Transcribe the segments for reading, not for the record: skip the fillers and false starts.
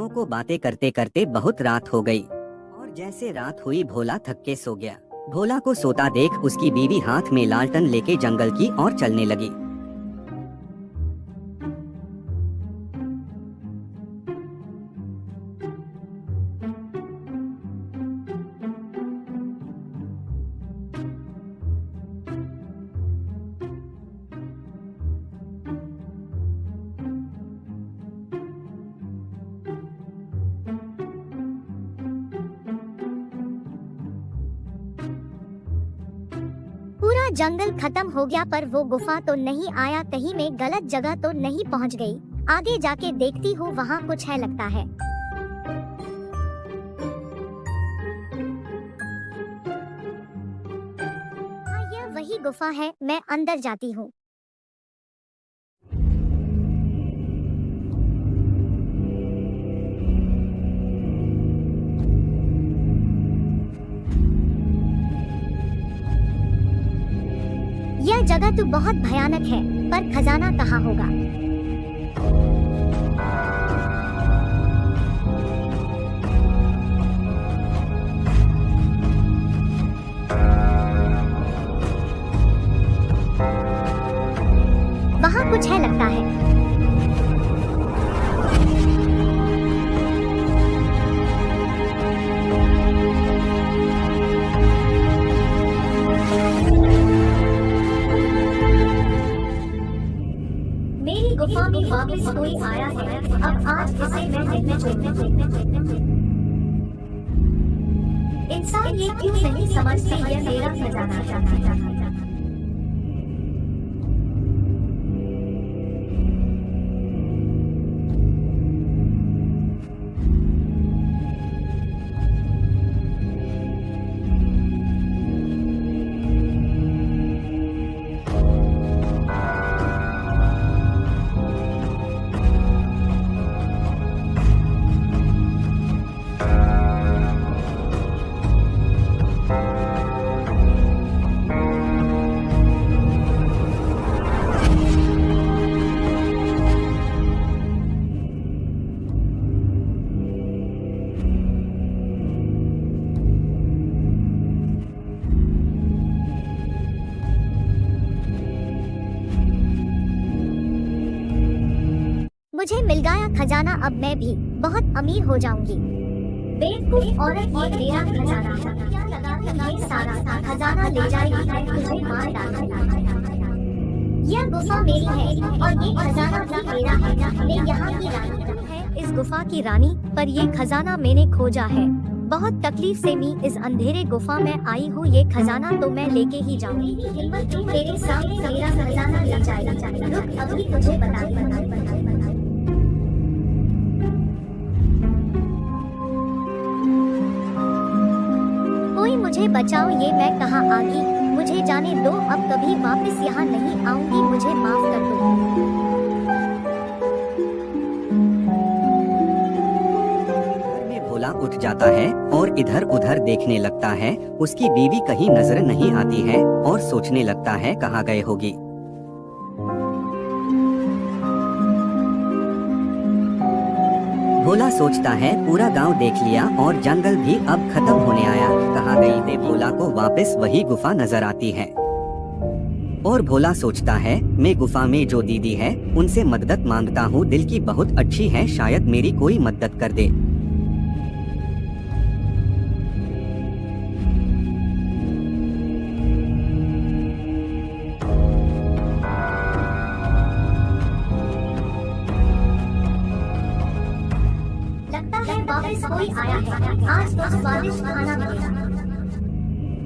दोनों को बातें करते करते बहुत रात हो गई और जैसे रात हुई भोला थक के सो गया। भोला को सोता देख उसकी बीवी हाथ में लालटेन लेके जंगल की ओर चलने लगी। पूरा जंगल खत्म हो गया पर वो गुफा तो नहीं आया। कहीं मैं गलत जगह तो नहीं पहुंच गई। आगे जाके देखती हूँ वहाँ कुछ है लगता है। हाँ, यह वही गुफा है। मैं अंदर जाती हूँ। यह जगह तो बहुत भयानक है, पर खजाना कहाँ होगा? वहाँ कुछ है लगता है। मेरी गुफा में वापस कोई आया है। अब आज इसे मैं देखने इंसान ये क्यों नहीं समझते यह मेरा खजाना। मुझे मिल गया खजाना। अब मैं भी बहुत अमीर हो जाऊंगी। बेवकूफ औरत, ये मेरा खजाना क्या लगा ये सारा खजाना ले जाएगी और मुझे मार डालेगी। यह गुफा मेरी है और ये खजाना भी मेरा है। मैं यहाँ की रानी है, इस गुफा की रानी, पर ये खजाना मैंने खोजा है। बहुत तकलीफ से मैं इस अंधेरे गुफा में आई हूँ। ये खजाना तो मैं लेके ही जाऊंगी। हिम्मत तू मेरे सामने मेरा खजाना ले जाएगी। रुक, अभी तुझे बता। कोई मुझे बचाओ, ये मैं कहाँ आ गई? मुझे जाने दो, अब कभी वापस यहाँ नहीं आऊंगी। मुझे माफ कर दो। भोला उठ जाता है और इधर उधर देखने लगता है। उसकी बीवी कहीं नजर नहीं आती है और सोचने लगता है कहाँ गए होगी। भोला सोचता है पूरा गांव देख लिया और जंगल भी अब खत्म होने आया। कहाँ गई थी? भोला को वापस वही गुफा नजर आती है और भोला सोचता है मैं गुफा में जो दीदी है उनसे मदद मांगता हूँ। दिल की बहुत अच्छी है, शायद मेरी कोई मदद कर दे। वापस कोई आया है। आज तो स्वादिष्ट खाना मिलेगा।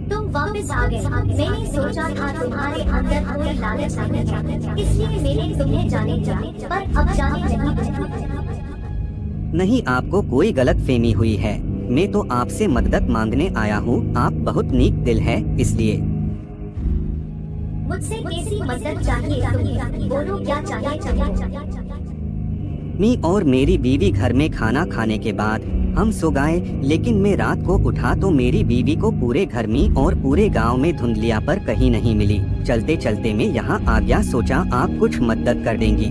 तुम वापस आ गए। मैंने सोचा था तुम्हारे अंदर कोई लालच नहीं है, इसलिए मैंने तुम्हें जाने दिया, पर अब जाने नहीं। आपको कोई गलत फहमी हुई है। मैं तो आपसे मदद मांगने आया हूँ। आप बहुत नेक दिल है, इसलिए। मुझसे कैसी मदद चाहिए तुम्हें? बोलो क्या चाहिए? मैं और मेरी बीवी घर में खाना खाने के बाद हम सो गए, लेकिन मैं रात को उठा तो मेरी बीवी को पूरे घर में और पूरे गांव में धुंधलिया पर कहीं नहीं मिली। चलते चलते मैं यहाँ आ गया, सोचा आप कुछ मदद कर देंगी।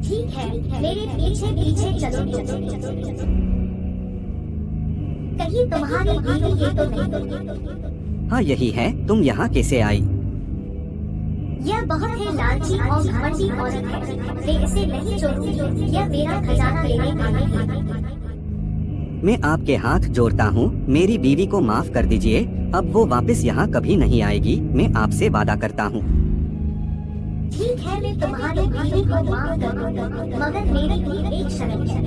ठीक है, मेरे पीछे पीछे चलो। कहीं तुम्हारी बीवी ये तो नहीं? हाँ यही है, तुम यहाँ कैसे आई? यह बहुत ही लालची और घमंडी औरत है। मैं इसे नहीं छोड़ूंगी। यह मेरा खजाना लेने आई है। मैं आपके हाथ जोड़ता हूँ, मेरी बीवी को माफ कर दीजिए। अब वो वापस यहाँ कभी नहीं आएगी, मैं आपसे वादा करता हूँ। ठीक है, मैं तुम्हारी बीवी को माफ कर दूंगा, मगर मेरी भी एक शर्त है।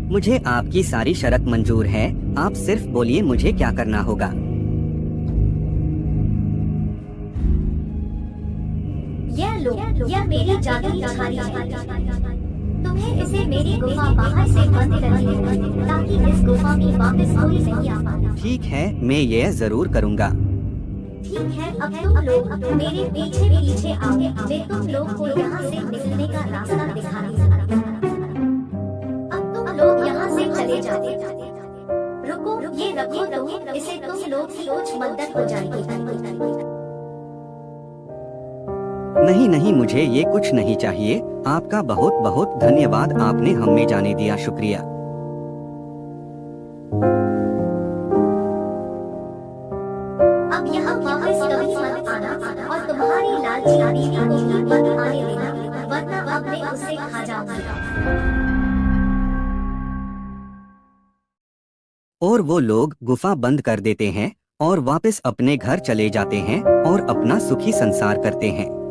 मुझे आपकी सारी शर्त मंजूर है, आप सिर्फ बोलिए मुझे क्या करना होगा। यह लो, यह मेरी जादुई छड़ी है। तुम्हें इसे मेरी गुफा बाहर से बंद करनी होगी, ताकि इस गुफा में वापस कोई नहीं आ पाए। ठीक है, मैं ये जरूर करूँगा। ठीक है, अब तुम लोग मेरे पीछे पीछे आओ। मैं तुम लोग को यहाँ से निकलने का रास्ता दिखाने वाला हूँ। अब तुम लोग यहाँ से चले जाओ। रुको, ये रखो तुम, इसे तुम लोग की कुछ मदद हो जाएगी। नहीं नहीं, मुझे ये कुछ नहीं चाहिए। आपका बहुत बहुत धन्यवाद, आपने हमें जाने दिया, शुक्रिया। अब यहाँ वापस कभी मत आना और तुम्हारी लालची बीवी को भी मत आने देना, वरना अब मैं उसे खा जाऊंगा। और वो लोग गुफा बंद कर देते हैं और वापस अपने घर चले जाते हैं और अपना सुखी संसार करते हैं।